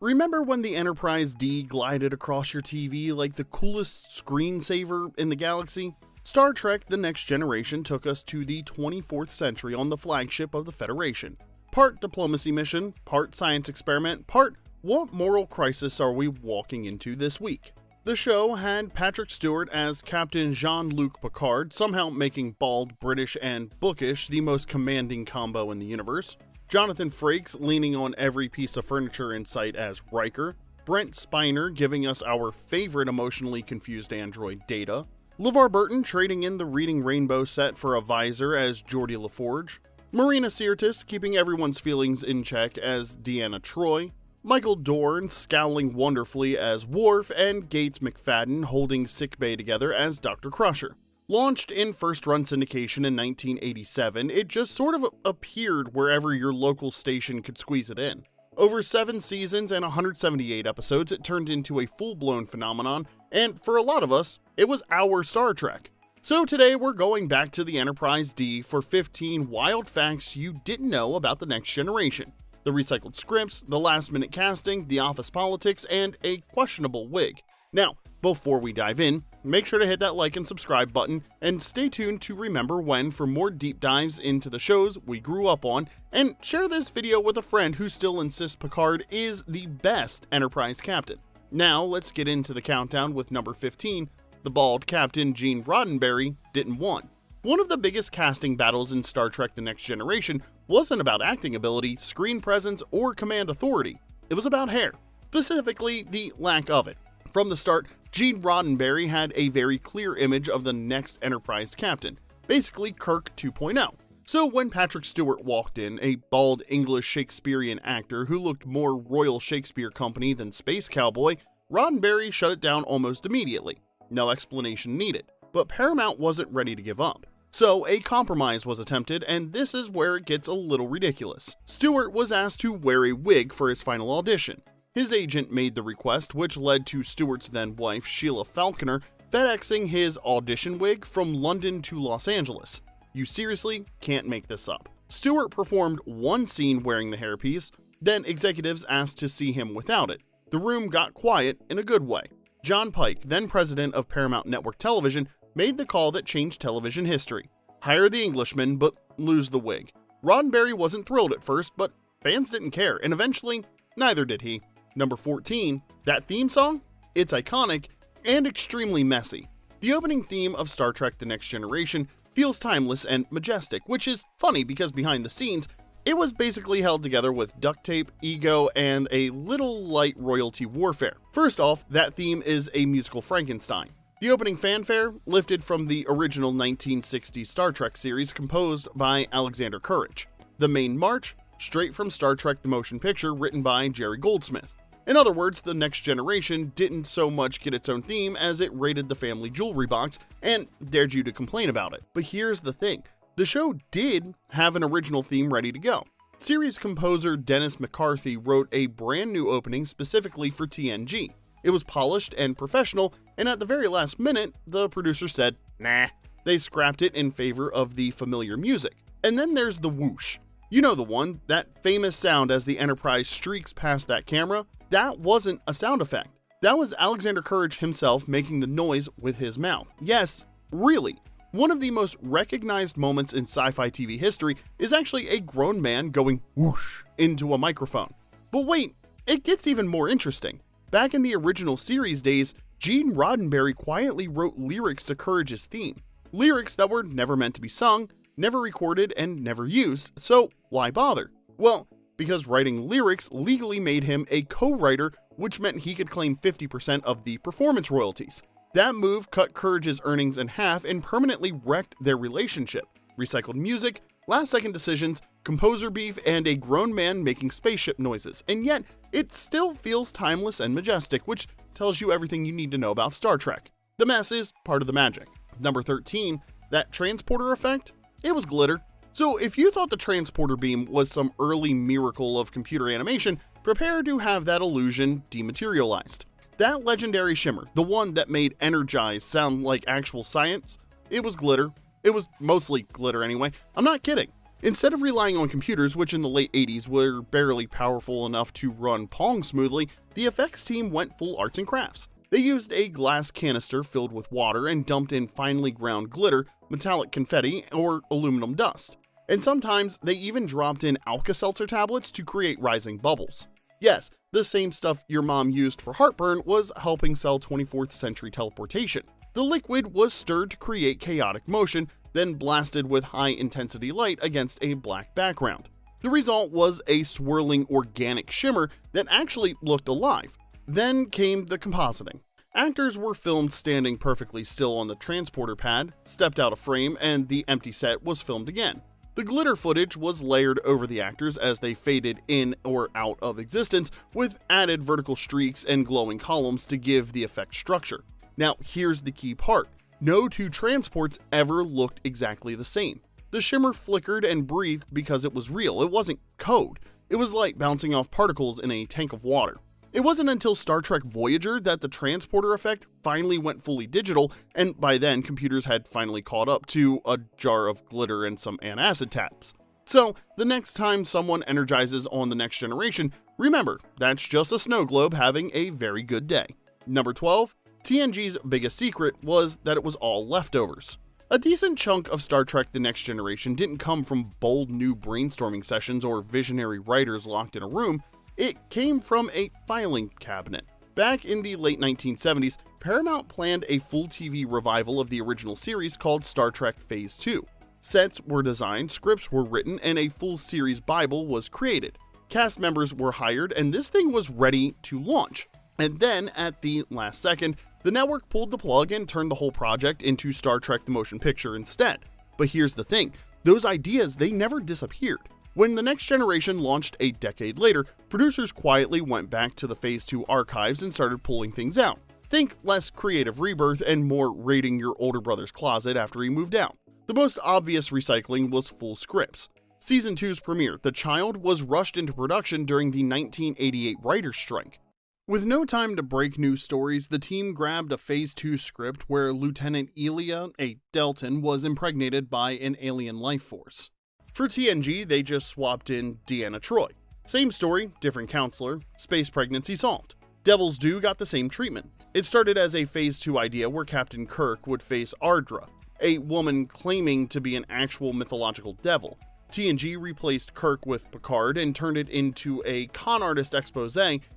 Remember when the Enterprise D glided across your TV like the coolest screensaver in the galaxy? Star Trek The Next Generation took us to the 24th century on the flagship of the Federation. Part diplomacy mission, part science experiment, part what moral crisis are we walking into this week? The show had Patrick Stewart as Captain Jean-Luc Picard, somehow making bald, British, and bookish the most commanding combo in the universe. Jonathan Frakes leaning on every piece of furniture in sight as Riker. Brent Spiner giving us our favorite emotionally confused android Data. LeVar Burton trading in the Reading Rainbow set for a visor as Geordi LaForge. Marina Sirtis keeping everyone's feelings in check as Deanna Troi. Michael Dorn scowling wonderfully as Worf, and Gates McFadden holding sickbay together as Dr. Crusher. Launched in first-run syndication in 1987, it just sort of appeared wherever your local station could squeeze it in. Over 7 seasons and 178 episodes, it turned into a full-blown phenomenon, and for a lot of us, it was our Star Trek. So today we're going back to the Enterprise D for 15 wild facts you didn't know about The Next Generation. The recycled scripts, the last-minute casting, the office politics, and a questionable wig. Now, before we dive in, make sure to hit that like and subscribe button, and stay tuned to Remember When for more deep dives into the shows we grew up on, and share this video with a friend who still insists Picard is the best Enterprise captain. Now, let's get into the countdown with number 15, the bald Captain Gene Roddenberry didn't want. One of the biggest casting battles in Star Trek The Next Generation wasn't about acting ability, screen presence, or command authority. It was about hair, specifically the lack of it. From the start, Gene Roddenberry had a very clear image of the next Enterprise captain, basically Kirk 2.0. So when Patrick Stewart walked in, a bald English Shakespearean actor who looked more Royal Shakespeare Company than Space Cowboy, Roddenberry shut it down almost immediately. No explanation needed. But Paramount wasn't ready to give up. So a compromise was attempted, and this is where it gets a little ridiculous. Stewart was asked to wear a wig for his final audition. His agent made the request, which led to Stewart's then-wife, Sheila Falconer, FedExing his audition wig from London to Los Angeles. You seriously can't make this up. Stewart performed one scene wearing the hairpiece, then executives asked to see him without it. The room got quiet in a good way. John Pike, then president of Paramount Network Television, made the call that changed television history. Hire the Englishman, but lose the wig. Roddenberry wasn't thrilled at first, but fans didn't care, and eventually, neither did he. Number 14, that theme song? It's iconic and extremely messy. The opening theme of Star Trek The Next Generation feels timeless and majestic, which is funny because behind the scenes, it was basically held together with duct tape, ego, and a little light royalty warfare. First off, that theme is a musical Frankenstein. The opening fanfare, lifted from the original 1960s Star Trek series composed by Alexander Courage. The main march, straight from Star Trek The Motion Picture written by Jerry Goldsmith. In other words, The Next Generation didn't so much get its own theme as it raided the family jewelry box and dared you to complain about it. But here's the thing, the show did have an original theme ready to go. Series composer Dennis McCarthy wrote a brand new opening specifically for TNG. It was polished and professional, and at the very last minute, the producer said, nah. They scrapped it in favor of the familiar music. And then there's the whoosh. You know the one, that famous sound as the Enterprise streaks past that camera? That wasn't a sound effect. That was Alexander Courage himself making the noise with his mouth. Yes, really. One of the most recognized moments in sci-fi TV history is actually a grown man going whoosh into a microphone. But wait, it gets even more interesting. Back in the original series days, Gene Roddenberry quietly wrote lyrics to Courage's theme. Lyrics that were never meant to be sung, never recorded, and never used, so why bother? Well, because writing lyrics legally made him a co-writer, which meant he could claim 50% of the performance royalties. That move cut Courage's earnings in half and permanently wrecked their relationship. Recycled music, last-second decisions, composer beef, and a grown man making spaceship noises, and yet it still feels timeless and majestic, which tells you everything you need to know about Star Trek. The mess is part of the magic. Number 13, that transporter effect? It was glitter. So if you thought the transporter beam was some early miracle of computer animation, prepare to have that illusion dematerialized. That legendary shimmer, the one that made Energize sound like actual science, it was glitter. It was mostly glitter anyway. I'm not kidding. Instead of relying on computers, which in the late 80s were barely powerful enough to run Pong smoothly, the effects team went full arts and crafts. They used a glass canister filled with water and dumped in finely ground glitter, metallic confetti, or aluminum dust. And sometimes they even dropped in Alka-Seltzer tablets to create rising bubbles. Yes, the same stuff your mom used for heartburn was helping sell 24th century teleportation. The liquid was stirred to create chaotic motion, then blasted with high-intensity light against a black background. The result was a swirling organic shimmer that actually looked alive. Then came the compositing. Actors were filmed standing perfectly still on the transporter pad, stepped out of frame, and the empty set was filmed again. The glitter footage was layered over the actors as they faded in or out of existence, with added vertical streaks and glowing columns to give the effect structure. Now, here's the key part. No two transports ever looked exactly the same. The shimmer flickered and breathed because it was real. It wasn't code. It was like bouncing off particles in a tank of water. It wasn't until Star Trek Voyager that the transporter effect finally went fully digital, and by then computers had finally caught up to a jar of glitter and some antacid tabs. So, the next time someone energizes on the Next Generation, remember, that's just a snow globe having a very good day. Number 12, TNG's biggest secret was that it was all leftovers. A decent chunk of Star Trek The Next Generation didn't come from bold new brainstorming sessions or visionary writers locked in a room. It came from a filing cabinet. Back in the late 1970s, Paramount planned a full TV revival of the original series called Star Trek Phase 2. Sets were designed, scripts were written, and a full series Bible was created. Cast members were hired, and this thing was ready to launch. And then, at the last second, the network pulled the plug and turned the whole project into Star Trek the Motion Picture instead. But here's the thing, those ideas, they never disappeared. When The Next Generation launched a decade later, producers quietly went back to the Phase 2 archives and started pulling things out. Think less creative rebirth and more raiding your older brother's closet after he moved out. The most obvious recycling was full scripts. Season 2's premiere, The Child, was rushed into production during the 1988 writer's strike. With no time to break new stories, the team grabbed a Phase 2 script where Lieutenant Elia, a Deltan, was impregnated by an alien life force. For TNG, they just swapped in Deanna Troi. Same story, different counselor, space pregnancy solved. Devil's Due got the same treatment. It started as a Phase 2 idea where Captain Kirk would face Ardra, a woman claiming to be an actual mythological devil. TNG replaced Kirk with Picard and turned it into a con artist expose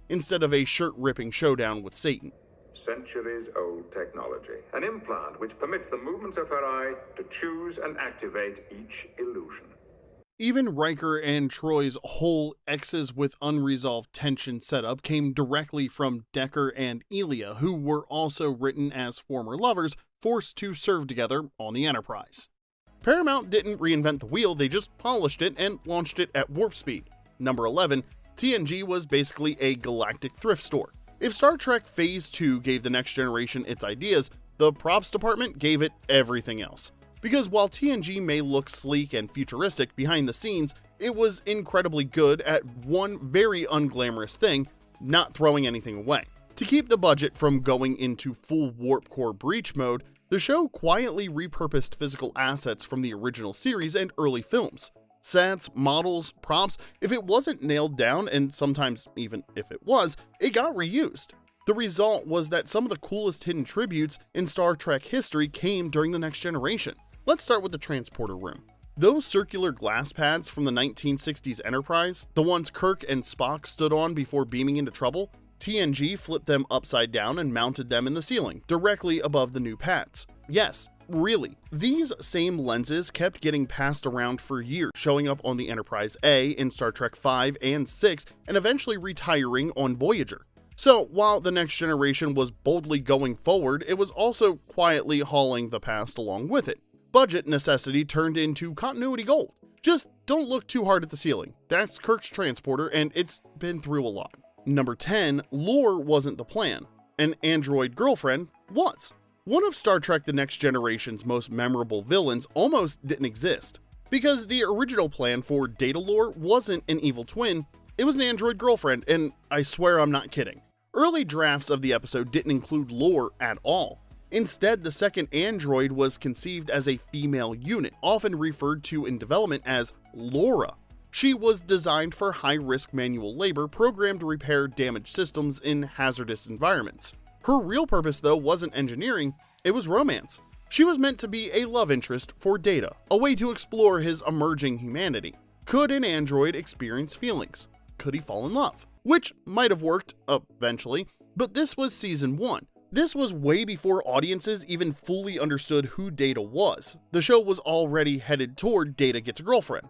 instead of a shirt-ripping showdown with Satan. Centuries-old technology. An implant which permits the movements of her eye to choose and activate each illusion. Even Riker and Troi's whole X's with unresolved tension setup came directly from Decker and Elia, who were also written as former lovers forced to serve together on the Enterprise. Paramount didn't reinvent the wheel, they just polished it and launched it at warp speed. Number 11, TNG was basically a galactic thrift store. If Star Trek Phase 2 gave The Next Generation its ideas, the props department gave it everything else. Because while TNG may look sleek and futuristic behind the scenes, it was incredibly good at one very unglamorous thing, not throwing anything away. To keep the budget from going into full warp core breach mode, the show quietly repurposed physical assets from the original series and early films. Sets, models, props, if it wasn't nailed down, and sometimes even if it was, it got reused. The result was that some of the coolest hidden tributes in Star Trek history came during The Next Generation. Let's start with the transporter room. Those circular glass pads from the 1960s Enterprise, the ones Kirk and Spock stood on before beaming into trouble, TNG flipped them upside down and mounted them in the ceiling, directly above the new pads. Yes, really, these same lenses kept getting passed around for years, showing up on the Enterprise A in Star Trek V and VI, and eventually retiring on Voyager. So, while The Next Generation was boldly going forward, it was also quietly hauling the past along with it. Budget necessity turned into continuity gold. Just don't look too hard at the ceiling. That's Kirk's transporter, and it's been through a lot. Number 10, lore wasn't the plan. An android girlfriend was. One of Star Trek The Next Generation's most memorable villains almost didn't exist. Because the original plan for Data lore wasn't an evil twin, it was an android girlfriend, and I swear I'm not kidding. Early drafts of the episode didn't include lore at all. Instead, the second android was conceived as a female unit, often referred to in development as Laura. She was designed for high-risk manual labor programmed to repair damaged systems in hazardous environments. Her real purpose, though, wasn't engineering, it was romance. She was meant to be a love interest for Data, a way to explore his emerging humanity. Could an android experience feelings? Could he fall in love? Which might have worked, eventually, but this was season 1. This was way before audiences even fully understood who Data was. The show was already headed toward Data gets a girlfriend.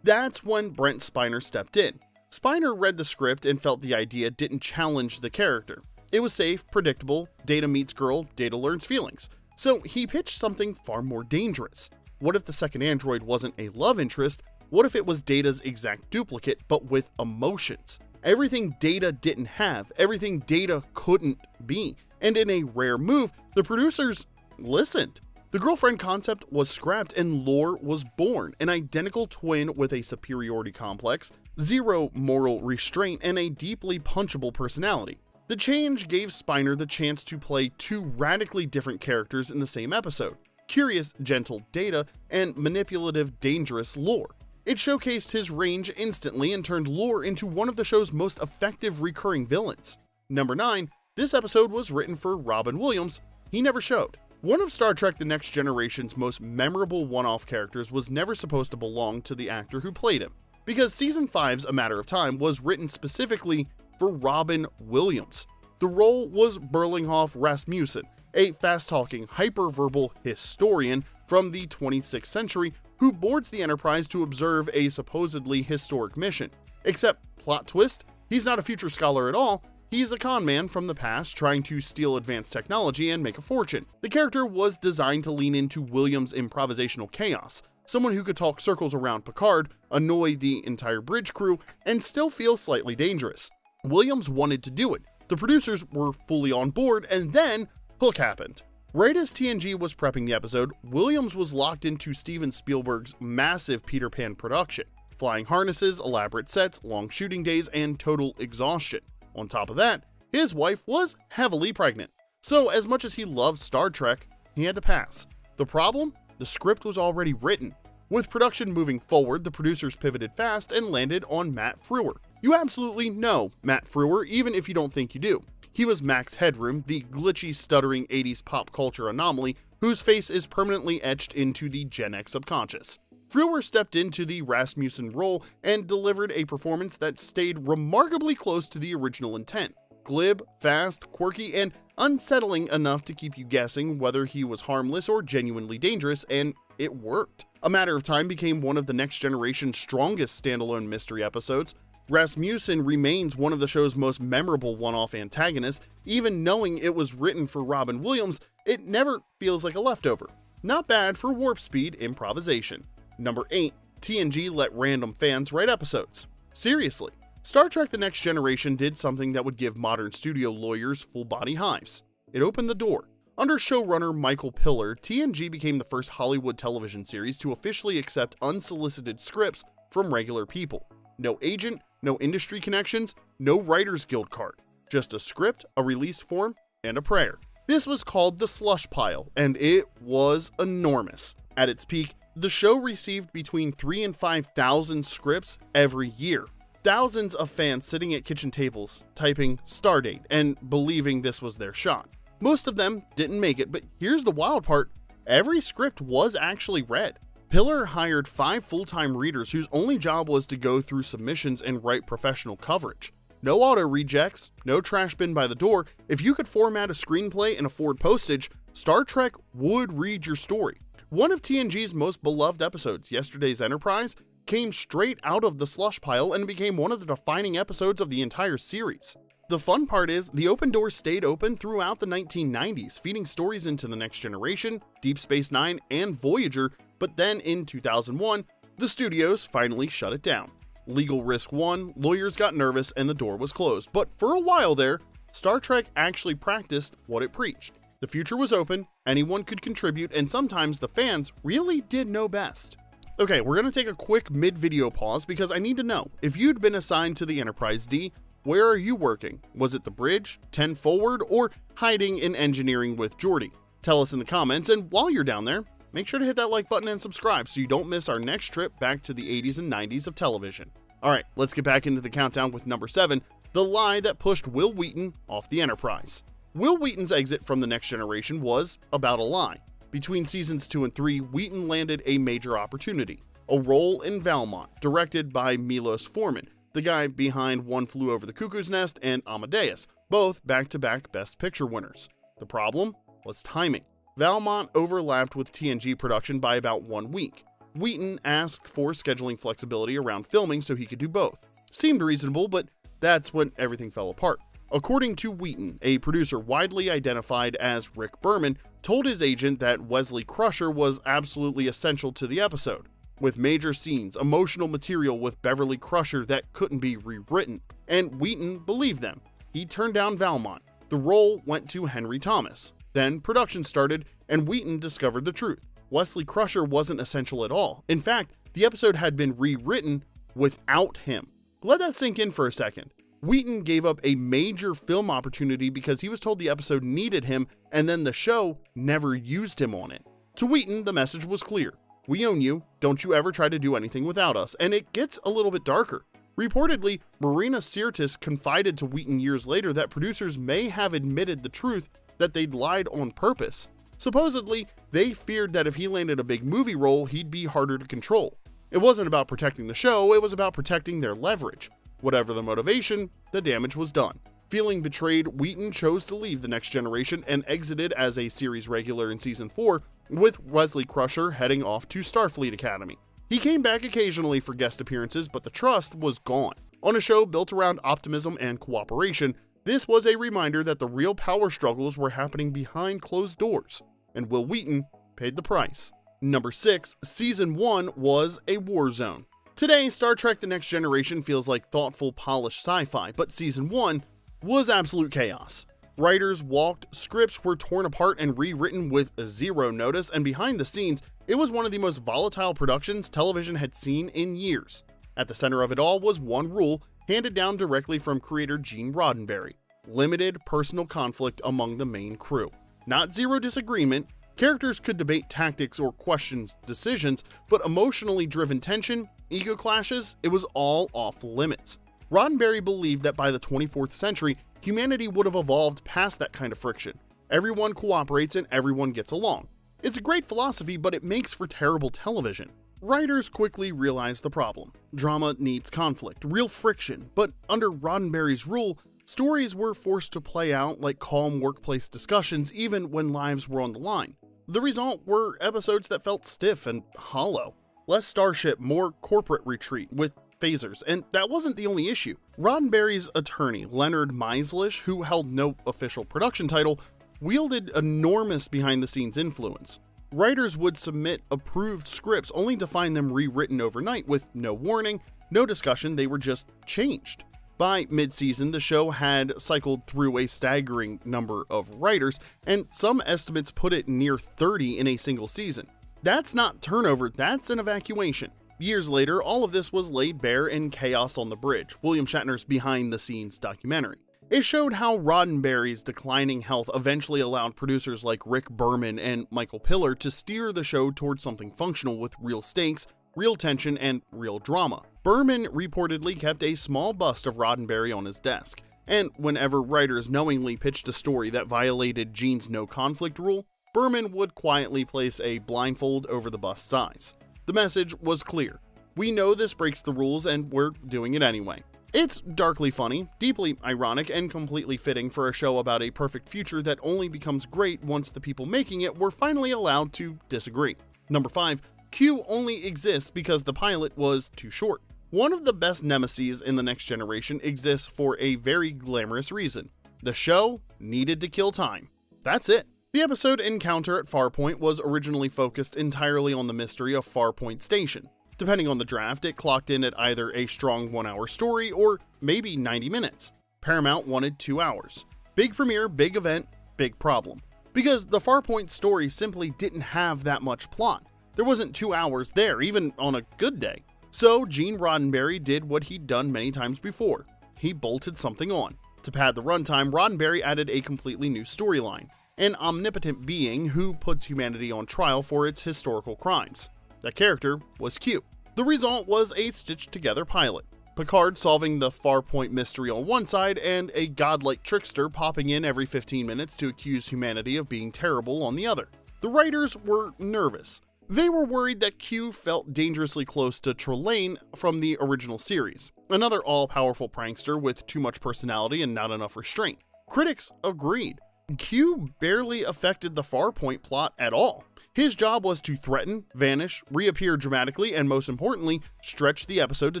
That's when Brent Spiner stepped in. Spiner read the script and felt the idea didn't challenge the character. It was safe, predictable, Data meets girl, Data learns feelings. So he pitched something far more dangerous. What if the second android wasn't a love interest? What if it was Data's exact duplicate, but with emotions? Everything Data didn't have, everything Data couldn't be. And in a rare move, the producers listened. The girlfriend concept was scrapped and Lore was born, an identical twin with a superiority complex, zero moral restraint, and a deeply punchable personality. The change gave Spiner the chance to play two radically different characters in the same episode: curious, gentle Data and manipulative, dangerous Lore. It showcased his range instantly and turned Lore into one of the show's most effective recurring villains. Number 9, this episode was written for Robin Williams. He never showed. One of Star Trek The Next Generation's most memorable one-off characters was never supposed to belong to the actor who played him, because Season 5's A Matter of Time was written specifically for Robin Williams. The role was Berlinghoff Rasmussen, a fast-talking, hyperverbal historian from the 26th century who boards the Enterprise to observe a supposedly historic mission. Except, plot twist, he's not a future scholar at all. He's a con man from the past trying to steal advanced technology and make a fortune. The character was designed to lean into Williams' improvisational chaos, someone who could talk circles around Picard, annoy the entire bridge crew, and still feel slightly dangerous. Williams wanted to do it. The producers were fully on board, and then Hook happened. Right as TNG was prepping the episode, Williams was locked into Steven Spielberg's massive Peter Pan production. Flying harnesses, elaborate sets, long shooting days, and total exhaustion. On top of that, his wife was heavily pregnant. So as much as he loved Star Trek, he had to pass. The problem? The script was already written. With production moving forward, the producers pivoted fast and landed on Matt Frewer. You absolutely know Matt Frewer, even if you don't think you do. He was Max Headroom, the glitchy, stuttering 80s pop culture anomaly whose face is permanently etched into the Gen X subconscious. Frewer stepped into the Rasmussen role and delivered a performance that stayed remarkably close to the original intent. Glib, fast, quirky, and unsettling enough to keep you guessing whether he was harmless or genuinely dangerous, and it worked. A Matter of Time became one of the Next Generation's strongest standalone mystery episodes. Rasmussen remains one of the show's most memorable one-off antagonists. Even knowing it was written for Robin Williams, it never feels like a leftover. Not bad for warp speed improvisation. Number 8, TNG let random fans write episodes. Seriously, Star Trek The Next Generation did something that would give modern studio lawyers full-body hives. It opened the door. Under showrunner Michael Piller, TNG became the first Hollywood television series to officially accept unsolicited scripts from regular people. No agent, no industry connections, no Writers Guild card. Just a script, a release form, and a prayer. This was called the slush pile, and it was enormous. At its peak, the show received between 3,000 and 5,000 scripts every year. Thousands of fans sitting at kitchen tables, typing Stardate and believing this was their shot. Most of them didn't make it, but here's the wild part: every script was actually read. Piller hired 5 full-time readers whose only job was to go through submissions and write professional coverage. No auto rejects, no trash bin by the door. If you could format a screenplay and afford postage, Star Trek would read your story. One of TNG's most beloved episodes, Yesterday's Enterprise, came straight out of the slush pile and became one of the defining episodes of the entire series. The fun part is, the open doors stayed open throughout the 1990s, feeding stories into The Next Generation, Deep Space Nine, and Voyager, but then in 2001, the studios finally shut it down. Legal risk won, lawyers got nervous, and the door was closed. But for a while there, Star Trek actually practiced what it preached. The future was open, anyone could contribute, and sometimes the fans really did know best. Okay, we're going to take a quick mid-video pause because I need to know, if you'd been assigned to the Enterprise D, where are you working? Was it the bridge, 10 forward, or hiding in engineering with Geordi? Tell us in the comments, and while you're down there, make sure to hit that like button and subscribe so you don't miss our next trip back to the 80s and 90s of television. Alright, let's get back into the countdown with number 7, the lie that pushed Wil Wheaton off the Enterprise. Wil Wheaton's exit from the Next Generation was about a lie. Between seasons 2 and 3, Wheaton landed a major opportunity, a role in Valmont, directed by Milos Forman, the guy behind One Flew Over the Cuckoo's Nest and Amadeus, both back-to-back Best Picture winners. The problem was timing. Valmont overlapped with TNG production by about 1 week. Wheaton asked for scheduling flexibility around filming so he could do both. Seemed reasonable, but that's when everything fell apart. According to Wheaton, a producer widely identified as Rick Berman told his agent that Wesley Crusher was absolutely essential to the episode, with major scenes, emotional material with Beverly Crusher that couldn't be rewritten, and Wheaton believed them. He turned down Valmont. The role went to Henry Thomas. Then production started, and Wheaton discovered the truth. Wesley Crusher wasn't essential at all. In fact, the episode had been rewritten without him. Let that sink in for a second. Wheaton gave up a major film opportunity because he was told the episode needed him, and then the show never used him on it. To Wheaton, the message was clear. We own you, don't you ever try to do anything without us. And it gets a little bit darker. Reportedly, Marina Sirtis confided to Wheaton years later that producers may have admitted the truth that they'd lied on purpose. Supposedly, they feared that if he landed a big movie role, he'd be harder to control. It wasn't about protecting the show, it was about protecting their leverage. Whatever the motivation, the damage was done. Feeling betrayed, Wheaton chose to leave The Next Generation and exited as a series regular in season 4, with Wesley Crusher heading off to Starfleet Academy. He came back occasionally for guest appearances, but the trust was gone. On a show built around optimism and cooperation, this was a reminder that the real power struggles were happening behind closed doors, and Wil Wheaton paid the price. Number 6, Season 1 was a war zone. Today, Star Trek The Next Generation feels like thoughtful, polished sci-fi, but Season 1 was absolute chaos. Writers walked, scripts were torn apart and rewritten with zero notice, and behind the scenes, it was one of the most volatile productions television had seen in years. At the center of it all was one rule, handed down directly from creator Gene Roddenberry: limited personal conflict among the main crew. Not zero disagreement, characters could debate tactics or question decisions, but emotionally driven tension, ego clashes, it was all off limits. Roddenberry believed that by the 24th century, humanity would have evolved past that kind of friction. Everyone cooperates and everyone gets along. It's a great philosophy, but it makes for terrible television. Writers quickly realized the problem. Drama needs conflict, real friction, but under Roddenberry's rule, stories were forced to play out like calm workplace discussions even when lives were on the line. The result were episodes that felt stiff and hollow. Less starship, more corporate retreat with phasers, and that wasn't the only issue. Roddenberry's attorney, Leonard Meislish, who held no official production title, wielded enormous behind-the-scenes influence. Writers would submit approved scripts only to find them rewritten overnight with no warning, no discussion, they were just changed. By mid-season, the show had cycled through a staggering number of writers, and some estimates put it near 30 in a single season. That's not turnover, that's an evacuation. Years later, all of this was laid bare in Chaos on the Bridge, William Shatner's behind-the-scenes documentary. It showed how Roddenberry's declining health eventually allowed producers like Rick Berman and Michael Piller to steer the show towards something functional with real stakes, real tension, and real drama. Berman reportedly kept a small bust of Roddenberry on his desk, and whenever writers knowingly pitched a story that violated Gene's no-conflict rule, Berman would quietly place a blindfold over the bust's eyes. The message was clear. We know this breaks the rules and we're doing it anyway. It's darkly funny, deeply ironic, and completely fitting for a show about a perfect future that only becomes great once the people making it were finally allowed to disagree. Number 5, Q only exists because the pilot was too short. One of the best nemeses in The Next Generation exists for a very glamorous reason. The show needed to kill time. That's it. The episode Encounter at Farpoint was originally focused entirely on the mystery of Farpoint Station. Depending on the draft, it clocked in at either a strong 1-hour story or maybe 90 minutes. Paramount wanted 2 hours. Big premiere, big event, big problem. Because the Farpoint story simply didn't have that much plot. There wasn't 2 hours there, even on a good day. So Gene Roddenberry did what he'd done many times before. He bolted something on. To pad the runtime, Roddenberry added a completely new storyline. an omnipotent being who puts humanity on trial for its historical crimes. That character was Q. The result was a stitched-together pilot. Picard solving the Farpoint mystery on one side, and a godlike trickster popping in every 15 minutes to accuse humanity of being terrible on the other. The writers were nervous. They were worried that Q felt dangerously close to Troi from the original series, another all-powerful prankster with too much personality and not enough restraint. Critics agreed. Q barely affected the Farpoint plot at all. His job was to threaten, vanish, reappear dramatically, and most importantly, stretch the episode to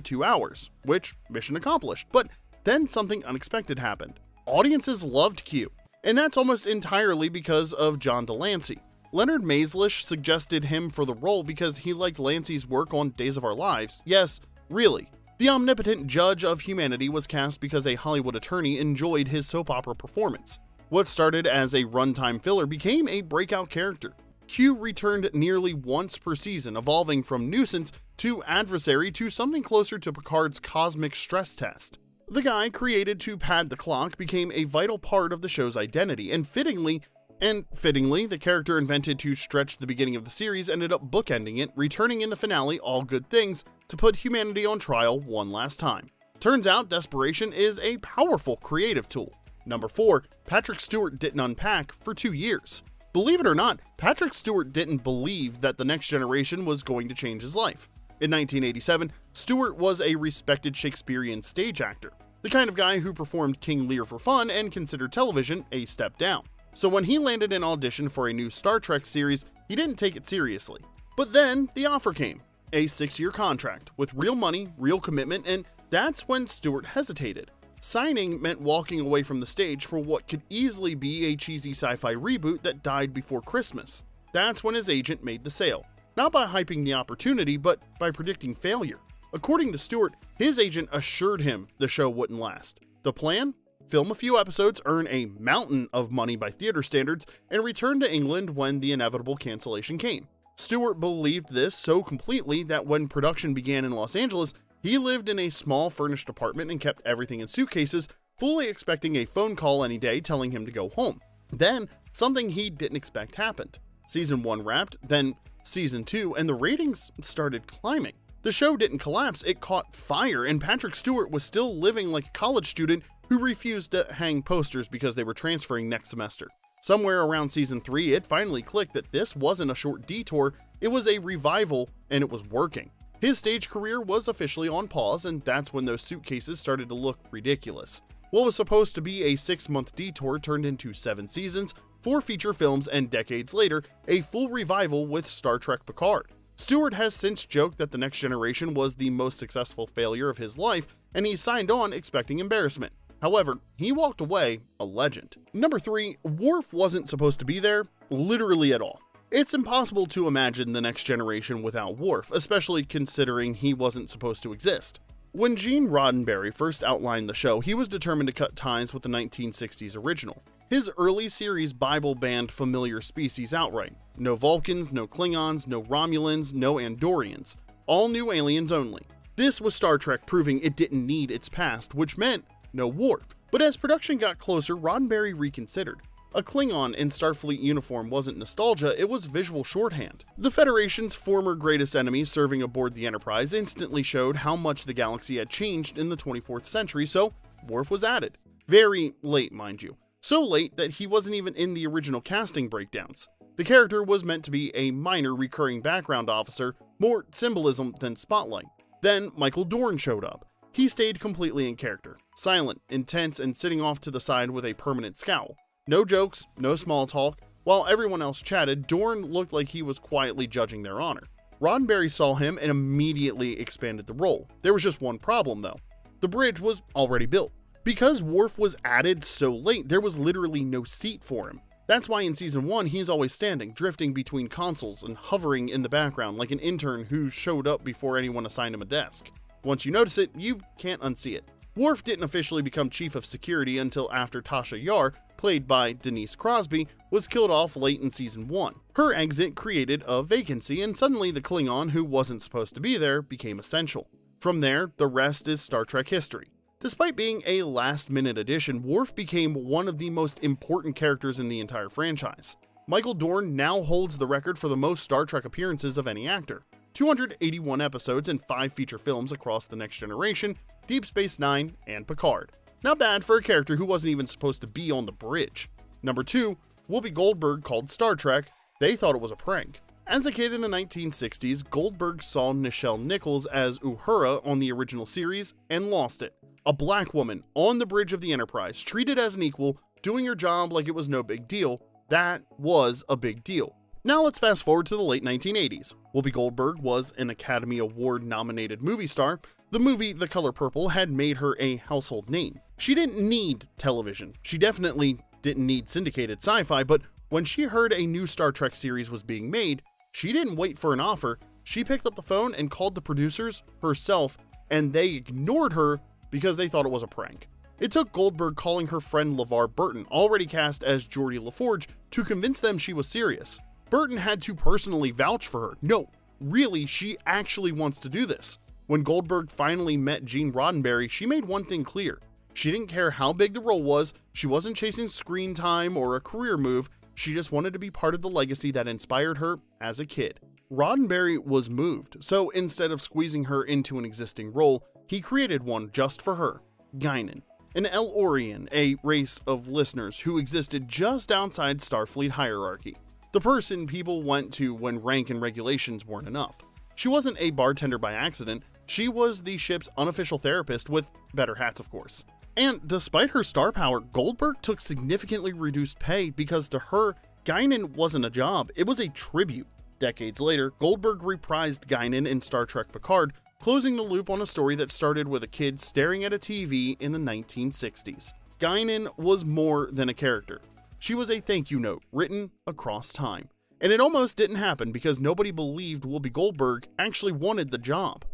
2 hours, which, mission accomplished. But then something unexpected happened. Audiences loved Q, and that's almost entirely because of John Lancie. Leonard Maizlish suggested him for the role because he liked Lancie's work on Days of Our Lives. Yes, really. The omnipotent judge of humanity was cast because a Hollywood attorney enjoyed his soap opera performance. What started as a runtime filler became a breakout character. Q returned nearly once per season, evolving from nuisance to adversary to something closer to Picard's cosmic stress test. The guy created to pad the clock became a vital part of the show's identity, and fittingly, the character invented to stretch the beginning of the series ended up bookending it, returning in the finale all good things to put humanity on trial one last time. Turns out desperation is a powerful creative tool. Number 4, Patrick Stewart didn't unpack for 2 years. Believe it or not, Patrick Stewart didn't believe that the next generation was going to change his life. In 1987, Stewart was a respected Shakespearean stage actor, the kind of guy who performed King Lear for fun and considered television a step down. So when he landed an audition for a new Star Trek series, he didn't take it seriously. But then the offer came, a 6-year contract with real money, real commitment, and that's when Stewart hesitated. Signing meant walking away from the stage for what could easily be a cheesy sci-fi reboot that died before Christmas. That's when his agent made the sale, not by hyping the opportunity, but by predicting failure. According to Stewart, his agent assured him the show wouldn't last. The plan? Film a few episodes, earn a mountain of money by theater standards, and return to England when the inevitable cancellation came. Stewart believed this so completely that when production began in Los Angeles, he lived in a small furnished apartment and kept everything in suitcases, fully expecting a phone call any day telling him to go home. Then, something he didn't expect happened. Season 1 wrapped, then Season 2, and the ratings started climbing. The show didn't collapse, it caught fire, and Patrick Stewart was still living like a college student who refused to hang posters because they were transferring next semester. Somewhere around Season 3, it finally clicked that this wasn't a short detour, it was a revival, and it was working. His stage career was officially on pause, and that's when those suitcases started to look ridiculous. What was supposed to be a 6-month detour turned into 7 seasons, 4 feature films, and decades later, a full revival with Star Trek Picard. Stewart has since joked that The Next Generation was the most successful failure of his life, and he signed on expecting embarrassment. However, he walked away a legend. Number 3, Worf wasn't supposed to be there, literally at all. It's impossible to imagine The Next Generation without Worf, especially considering he wasn't supposed to exist. When Gene Roddenberry first outlined the show, he was determined to cut ties with the 1960s original. His early series Bible banned familiar species outright. No Vulcans, no Klingons, no Romulans, no Andorians. All new aliens only. This was Star Trek proving it didn't need its past, which meant no Worf. But as production got closer, Roddenberry reconsidered. A Klingon in Starfleet uniform wasn't nostalgia, it was visual shorthand. The Federation's former greatest enemy serving aboard the Enterprise instantly showed how much the galaxy had changed in the 24th century, so Worf was added. Very late, mind you. So late that he wasn't even in the original casting breakdowns. The character was meant to be a minor recurring background officer, more symbolism than spotlight. Then Michael Dorn showed up. He stayed completely in character, silent, intense, and sitting off to the side with a permanent scowl. No jokes, no small talk. While everyone else chatted, Dorn looked like he was quietly judging their honor. Roddenberry saw him and immediately expanded the role. There was just one problem though. The bridge was already built. Because Worf was added so late, there was literally no seat for him. That's why in Season 1 he's always standing, drifting between consoles and hovering in the background like an intern who showed up before anyone assigned him a desk. Once you notice it, you can't unsee it. Worf didn't officially become chief of security until after Tasha Yar, played by Denise Crosby, was killed off late in Season 1. Her exit created a vacancy, and suddenly the Klingon who wasn't supposed to be there became essential. From there, the rest is Star Trek history. Despite being a last-minute addition, Worf became one of the most important characters in the entire franchise. Michael Dorn now holds the record for the most Star Trek appearances of any actor. 281 episodes and 5 feature films across The Next Generation, Deep Space Nine, and Picard. Not bad for a character who wasn't even supposed to be on the bridge. Number 2, Whoopi Goldberg called Star Trek, they thought it was a prank. As a kid in the 1960s, Goldberg saw Nichelle Nichols as Uhura on the original series and lost it. A black woman on the bridge of the Enterprise, treated as an equal, doing her job like it was no big deal, that was a big deal. Now let's fast forward to the late 1980s. Whoopi Goldberg was an Academy Award-nominated movie star. The movie The Color Purple had made her a household name. She didn't need television. She definitely didn't need syndicated sci-fi, but when she heard a new Star Trek series was being made, she didn't wait for an offer. She picked up the phone and called the producers herself, and they ignored her because they thought it was a prank. It took Goldberg calling her friend LeVar Burton, already cast as Geordi LaForge, to convince them she was serious. Burton had to personally vouch for her. No, really, she actually wants to do this. When Goldberg finally met Gene Roddenberry, she made one thing clear. She didn't care how big the role was, she wasn't chasing screen time or a career move, she just wanted to be part of the legacy that inspired her as a kid. Roddenberry was moved, so instead of squeezing her into an existing role, he created one just for her, Guinan, an El-Orian, a race of listeners who existed just outside Starfleet hierarchy. The person people went to when rank and regulations weren't enough. She wasn't a bartender by accident, she was the ship's unofficial therapist with better hats, of course. And despite her star power, Goldberg took significantly reduced pay because to her, Guinan wasn't a job, it was a tribute. Decades later, Goldberg reprised Guinan in Star Trek Picard, closing the loop on a story that started with a kid staring at a TV in the 1960s. Guinan was more than a character. She was a thank you note written across time. And it almost didn't happen because nobody believed Whoopi Goldberg actually wanted the job.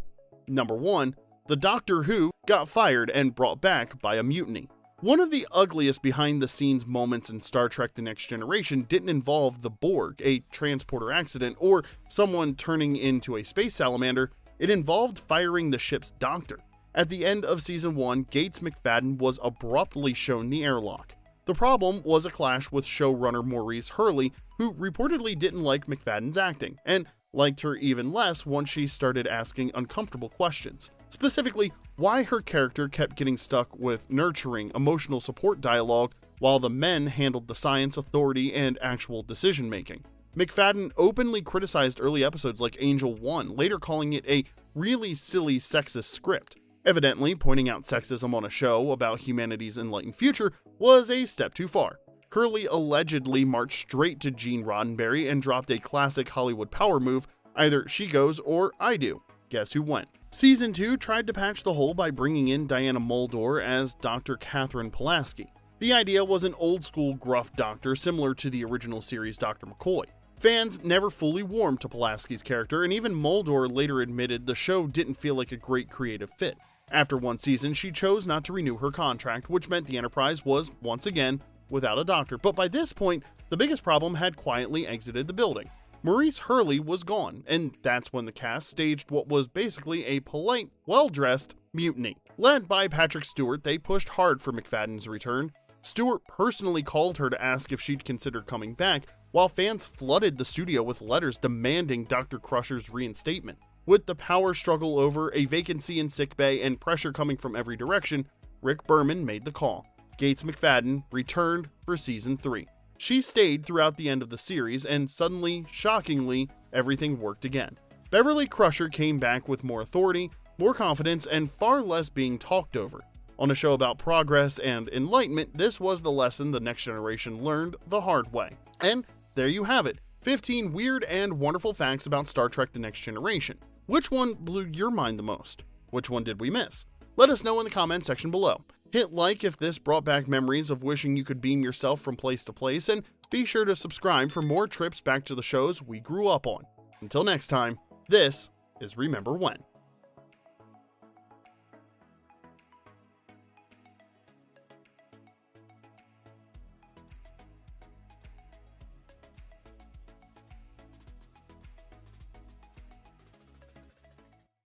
Number 1, the Doctor Who got fired and brought back by a mutiny. One of the ugliest behind-the-scenes moments in Star Trek The Next Generation didn't involve the Borg, a transporter accident, or someone turning into a space salamander. It involved firing the ship's doctor. At the end of Season 1, Gates McFadden was abruptly shown the airlock. The problem was a clash with showrunner Maurice Hurley, who reportedly didn't like McFadden's acting, and liked her even less once she started asking uncomfortable questions. Specifically, why her character kept getting stuck with nurturing, emotional support dialogue while the men handled the science, authority, and actual decision-making. McFadden openly criticized early episodes like Angel 1, later calling it a really silly sexist script. Evidently, pointing out sexism on a show about humanity's enlightened future was a step too far. Hurley allegedly marched straight to Gene Roddenberry and dropped a classic Hollywood power move, either she goes or I do. Guess who went? Season 2 tried to patch the hole by bringing in Deanna Muldaur as Dr. Catherine Pulaski. The idea was an old-school gruff doctor similar to the original series Dr. McCoy. Fans never fully warmed to Pulaski's character, and even Muldaur later admitted the show didn't feel like a great creative fit. After one season, she chose not to renew her contract, which meant the Enterprise was, once again, without a doctor. But by this point, the biggest problem had quietly exited the building. Maurice Hurley was gone, and that's when the cast staged what was basically a polite, well-dressed mutiny. Led by Patrick Stewart, they pushed hard for McFadden's return. Stewart personally called her to ask if she'd consider coming back, while fans flooded the studio with letters demanding Dr. Crusher's reinstatement. With the power struggle over, a vacancy in sickbay, and pressure coming from every direction, Rick Berman made the call. Gates McFadden returned for Season 3. She stayed throughout the end of the series, and suddenly, shockingly, everything worked again. Beverly Crusher came back with more authority, more confidence, and far less being talked over. On a show about progress and enlightenment, this was the lesson the Next Generation learned the hard way. And there you have it, 15 weird and wonderful facts about Star Trek The Next Generation. Which one blew your mind the most? Which one did we miss? Let us know in the comments section below. Hit like if this brought back memories of wishing you could beam yourself from place to place, and be sure to subscribe for more trips back to the shows we grew up on. Until next time, this is Remember When.